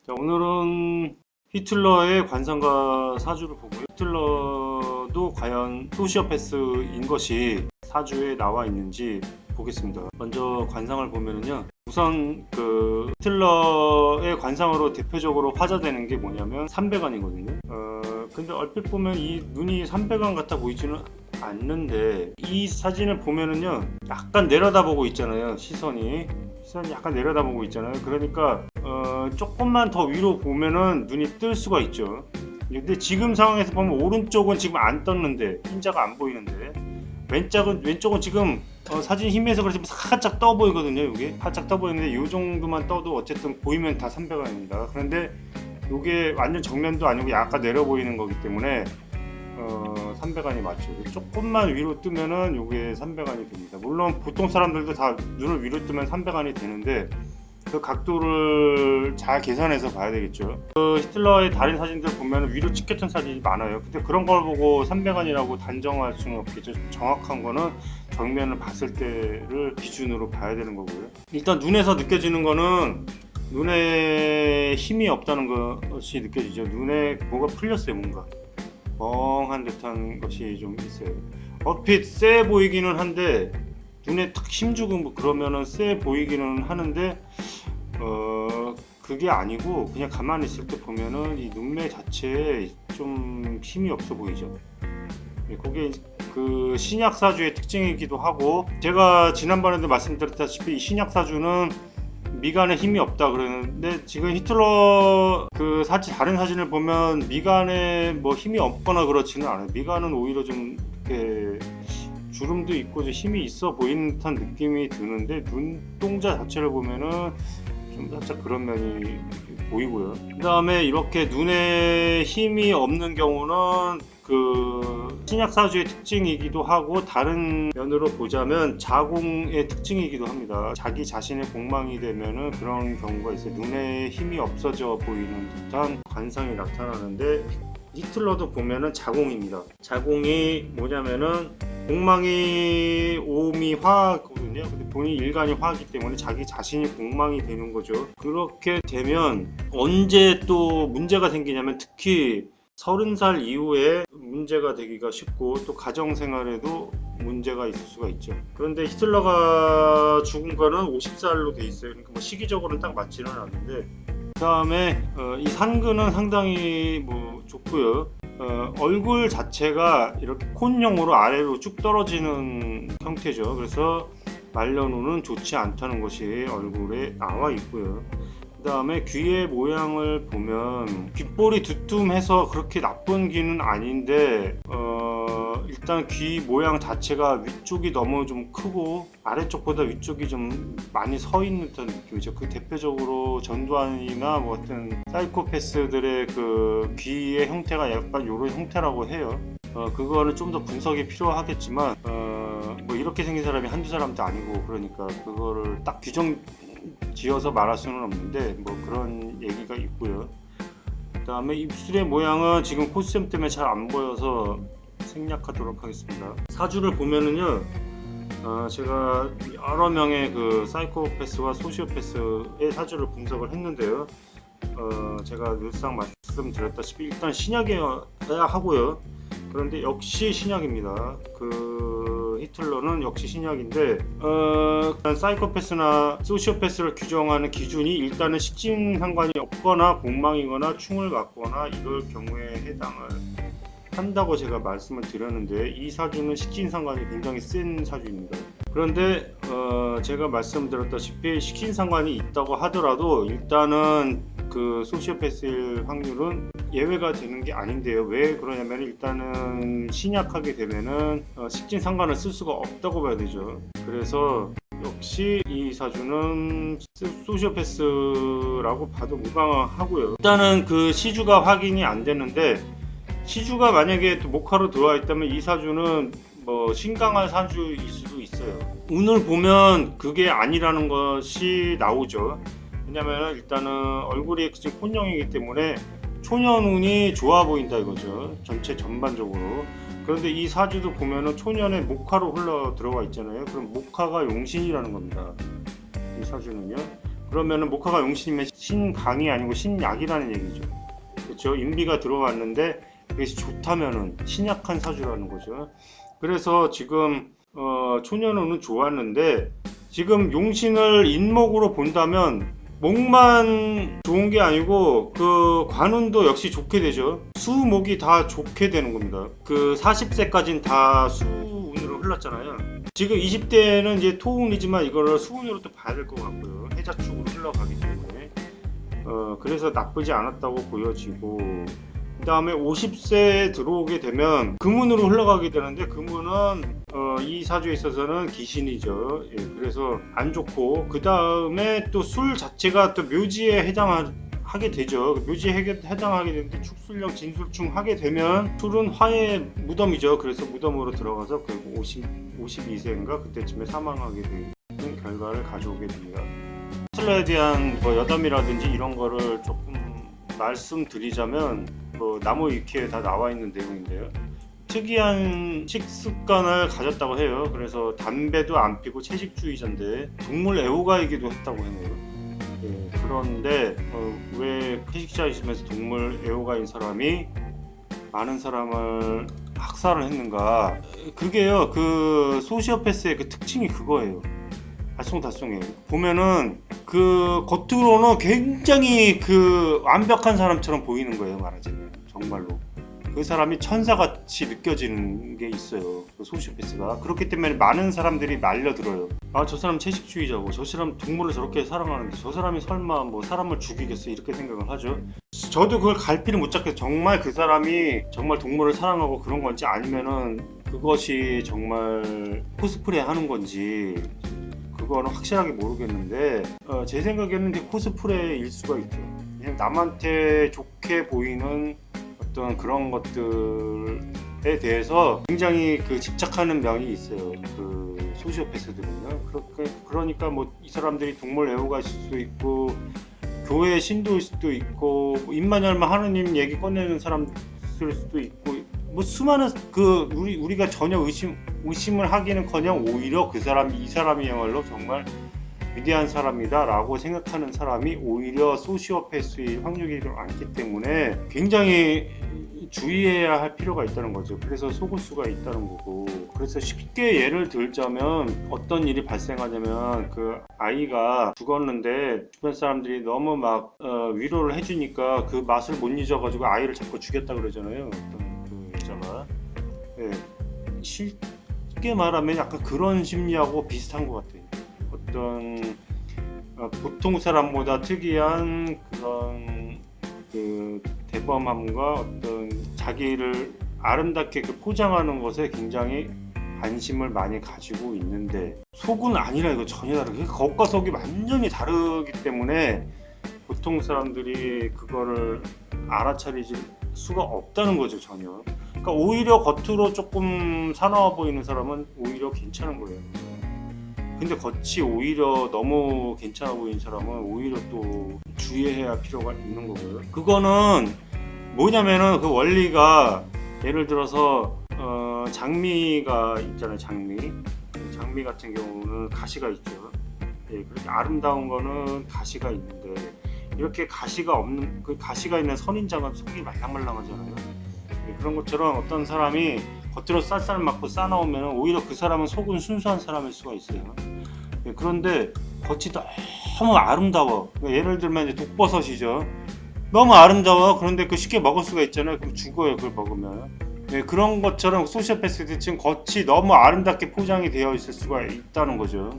자, 오늘은 히틀러의 관상가 사주를 보고요. 히틀러도 과연 소시오패스인 것이 사주에 나와 있는지 보겠습니다. 먼저 관상을 보면은요. 우선 그 히틀러의 관상으로 대표적으로 화자되는 게 뭐냐면 삼백안이거든요. 근데 얼핏 보면 이 눈이 삼백안 같아 보이지는 않는데 이 사진을 보면은요. 약간 내려다보고 있잖아요. 시선이 약간 내려다보고 있잖아요. 그러니까 조금만 더 위로 보면은 눈이 뜰 수가 있죠. 근데 지금 상황에서 보면 오른쪽은 지금 안 떴는데 흰자가 안 보이는데 왼쪽은 지금 사진 힘에서 그렇지 살짝 떠 보이거든요. 이게 살짝 떠 보이는데 이 정도만 떠도 어쨌든 보이면 다 300원입니다. 그런데 이게 완전 정면도 아니고 약간 내려 보이는 거기 때문에 300원이 맞죠. 조금만 위로 뜨면은 이게 300원이 됩니다. 물론 보통 사람들도 다 눈을 위로 뜨면 300원이 되는데 그 각도를 잘 계산해서 봐야 되겠죠. 그 히틀러의 다른 사진들 보면 위로 찍혔던 사진이 많아요. 근데 그런 걸 보고 300원이라고 단정할 수는 없겠죠. 정확한 거는 정면을 봤을 때를 기준으로 봐야 되는 거고요. 일단 눈에서 느껴지는 거는 눈에 힘이 없다는 것이 느껴지죠. 눈에 뭐가 풀렸어요. 뭔가 멍한 듯한 것이 좀 있어요. 얼핏 세 보이기는 한데 눈에 탁 힘주고 뭐 그러면은 세 보이기는 하는데 그게 아니고 그냥 가만히 있을 때 보면은 이 눈매 자체에 좀 힘이 없어 보이죠. 그게 그 신약 사주의 특징이기도 하고, 제가 지난번에도 말씀드렸다시피 이 신약 사주는 미간에 힘이 없다 그러는데 지금 히틀러 그 다른 사진을 보면 미간에 뭐 힘이 없거나 그렇지는 않아요. 미간은 오히려 좀 이렇게 주름도 있고 힘이 있어 보이는 듯한 느낌이 드는데 눈동자 자체를 보면은 좀 살짝 그런 면이 보이고요. 그 다음에 이렇게 눈에 힘이 없는 경우는 그 신약 사주의 특징이기도 하고, 다른 면으로 보자면 자궁의 특징이기도 합니다. 자기 자신의 공망이 되면은 그런 경우가 있어요. 눈에 힘이 없어져 보이는 듯한 관상이 나타나는데 히틀러도 보면은 자궁입니다. 자궁이 뭐냐면은 공망이 오음이 화거든요. 근데 본인 일간이 화이기 때문에 자기 자신이 공망이 되는 거죠. 그렇게 되면 언제 또 문제가 생기냐면 특히 30살 이후에 문제가 되기가 쉽고 또 가정생활에도 문제가 있을 수가 있죠. 그런데 히틀러가 죽은 거는 50살로 돼 있어요. 그러니까 뭐 시기적으로는 딱 맞지는 않는데, 그 다음에 이 상근은 상당히 뭐 좋고요. 얼굴 자체가 이렇게 콘형으로 아래로 쭉 떨어지는 형태죠. 그래서 말년우는 좋지 않다는 것이 얼굴에 나와 있고요. 그 다음에 귀의 모양을 보면 귓볼이 두툼해서 그렇게 나쁜 귀는 아닌데 일단 귀 모양 자체가 위쪽이 너무 좀 크고 아래쪽보다 위쪽이 좀 많이 서 있는 듯한 느낌이죠. 그 대표적으로 전두환이나 뭐 같은 사이코패스들의 그 귀의 형태가 약간 이런 형태라고 해요. 그거는 좀 더 분석이 필요하겠지만 뭐 이렇게 생긴 사람이 한두 사람도 아니고, 그러니까 그거를 딱 규정 지어서 말할 수는 없는데 뭐 그런 얘기가 있고요. 그 다음에 입술의 모양은 지금 코스염 때문에 잘 안 보여서 생략하도록 하겠습니다. 사주를 보면은요, 제가 여러 명의 그 사이코패스와 소시오패스의 사주를 분석을 했는데요. 제가 늘상 말씀드렸다시피 일단 신약이어야 하고요. 그런데 역시 신약입니다. 그 히틀러는 역시 신약인데 사이코패스나 소시오패스를 규정하는 기준이 일단은 식진 상관이 없거나 공망이거나 충을 갖거나 이럴 경우에 해당을 한다고 제가 말씀을 드렸는데, 이 사주는 식진 상관이 굉장히 센 사주입니다. 그런데 제가 말씀드렸다시피 식진 상관이 있다고 하더라도 일단은 그 소시오패스일 확률은 예외가 되는 게 아닌데요. 왜 그러냐면 일단은 신약하게 되면은 식진 상관을 쓸 수가 없다고 봐야 되죠. 그래서 역시 이 사주는 소시오패스라고 봐도 무방하고요. 일단은 그 시주가 확인이 안 되는데, 시주가 만약에 또 목화로 들어와 있다면 이 사주는 뭐 신강한 사주일 수도 있어요. 운을 보면 그게 아니라는 것이 나오죠. 왜냐면 일단은 얼굴이 지금 콘형이기 때문에 초년운이 좋아 보인다 이거죠. 전체 전반적으로. 그런데 이 사주도 보면은 초년에 목화로 흘러 들어가 있잖아요. 그럼 목화가 용신이라는 겁니다. 이 사주는요. 그러면은 목화가 용신이면 신강이 아니고 신약이라는 얘기죠. 그렇죠? 인비가 들어왔는데 그것이 좋다면은 신약한 사주라는 거죠. 그래서 지금 초년운은 좋았는데 지금 용신을 인목으로 본다면 목만 좋은 게 아니고 그 관운도 역시 좋게 되죠. 수목이 다 좋게 되는 겁니다. 그 40세까지는 다 수운으로 흘렀잖아요. 지금 20대는 이제 토운이지만 이거를 수운으로 또 봐야 될 것 같고요. 해자축으로 흘러가기 때문에 그래서 나쁘지 않았다고 보여지고, 그 다음에 50세에 들어오게 되면 금운으로 흘러가게 되는데 금운은 이 사주에 있어서는 기신이죠. 예, 그래서 안 좋고, 그 다음에 또 술 자체가 또 묘지에 해당하게 되죠. 묘지에 해당하게 되는데 축술령 진술충 하게 되면 술은 화의 무덤이죠. 그래서 무덤으로 들어가서 결국 52세인가 그때쯤에 사망하게 되는 결과를 가져오게 됩니다. 술에 대한 뭐 여담이라든지 이런 거를 조금 말씀드리자면 나무 위키에 다 나와 있는 내용인데요. 특이한 식습관을 가졌다고 해요. 그래서 담배도 안 피고 채식주의자인데 동물 애호가이기도 했다고 해요. 네, 그런데 왜 채식자이시면서 동물 애호가인 사람이 많은 사람을 학살을 했는가? 그게요, 그 소시오패스의 그 특징이 그거예요. 알쏭달쏭해요. 보면은 그 겉으로는 굉장히 그 완벽한 사람처럼 보이는 거예요. 말하자면 정말로 그 사람이 천사같이 느껴지는 게 있어요. 그 소시오패스가. 그렇기 때문에 많은 사람들이 말려들어요. 아, 저 사람 채식주의자고, 저 사람 동물을 저렇게 사랑하는데 저 사람이 설마 뭐 사람을 죽이겠어, 이렇게 생각을 하죠. 저도 그걸 갈피를 못 잡겠어요. 정말 그 사람이 정말 동물을 사랑하고 그런 건지, 아니면은 그것이 정말 코스프레 하는 건지 그거는 확실하게 모르겠는데, 제 생각에는 코스프레일 수가 있죠. 그냥 남한테 좋게 보이는 어떤 그런 것들에 대해서 굉장히 그 집착하는 면이 있어요. 그 소시오패스들은요. 그러니까 뭐 이 사람들이 동물 애호가일 수도 있고 교회 신도일 수도 있고 입만 열면 하느님 얘기 꺼내는 사람일 수도 있고, 뭐 수많은 그 우리가 전혀 의심을 하기는커녕 오히려 그 사람이, 이 사람이야말로 정말 위대한 사람이다라고 생각하는 사람이 오히려 소시오패스일 확률이 많기 때문에 굉장히 주의해야 할 필요가 있다는 거죠. 그래서 속을 수가 있다는 거고, 그래서 쉽게 예를 들자면 어떤 일이 발생하냐면 그 아이가 죽었는데 주변 사람들이 너무 막 위로를 해주니까 그 맛을 못 잊어가지고 아이를 자꾸 죽였다 그러잖아요. 어떤 그 여자가. 네. 쉽게 말하면 약간 그런 심리하고 비슷한 것 같아요. 어떤 보통 사람보다 특이한 그런 그 대범함과 어떤 자기를 아름답게 그 포장하는 것에 굉장히 관심을 많이 가지고 있는데, 속은 아니라 이거 전혀 다르게, 겉과 속이 완전히 다르기 때문에 보통 사람들이 그거를 알아차리질 수가 없다는 거죠, 전혀. 그러니까 오히려 겉으로 조금 사나워 보이는 사람은 오히려 괜찮은 거예요. 근데 겉이 오히려 너무 괜찮아 보이는 사람은 오히려 또 주의해야 할 필요가 있는 거고요. 그거는 뭐냐면은 그 원리가, 예를 들어서 장미가 있잖아요. 장미 같은 경우는 가시가 있죠. 예, 그렇게 아름다운 거는 가시가 있는데, 이렇게 가시가 없는, 그 가시가 있는 선인장은 속이 말랑말랑하잖아요. 예, 그런 것처럼 어떤 사람이 겉으로 쌀쌀 맞고 싸나오면 오히려 그 사람은 속은 순수한 사람일 수가 있어요. 예, 그런데 겉이 너무 아름다워. 예를 들면 이제 독버섯이죠. 너무 아름다워. 그런데 그 쉽게 먹을 수가 있잖아요. 그럼 죽어요, 그걸 먹으면. 예, 그런 것처럼 소시오패스도 지금 겉이 너무 아름답게 포장이 되어 있을 수가 있다는 거죠.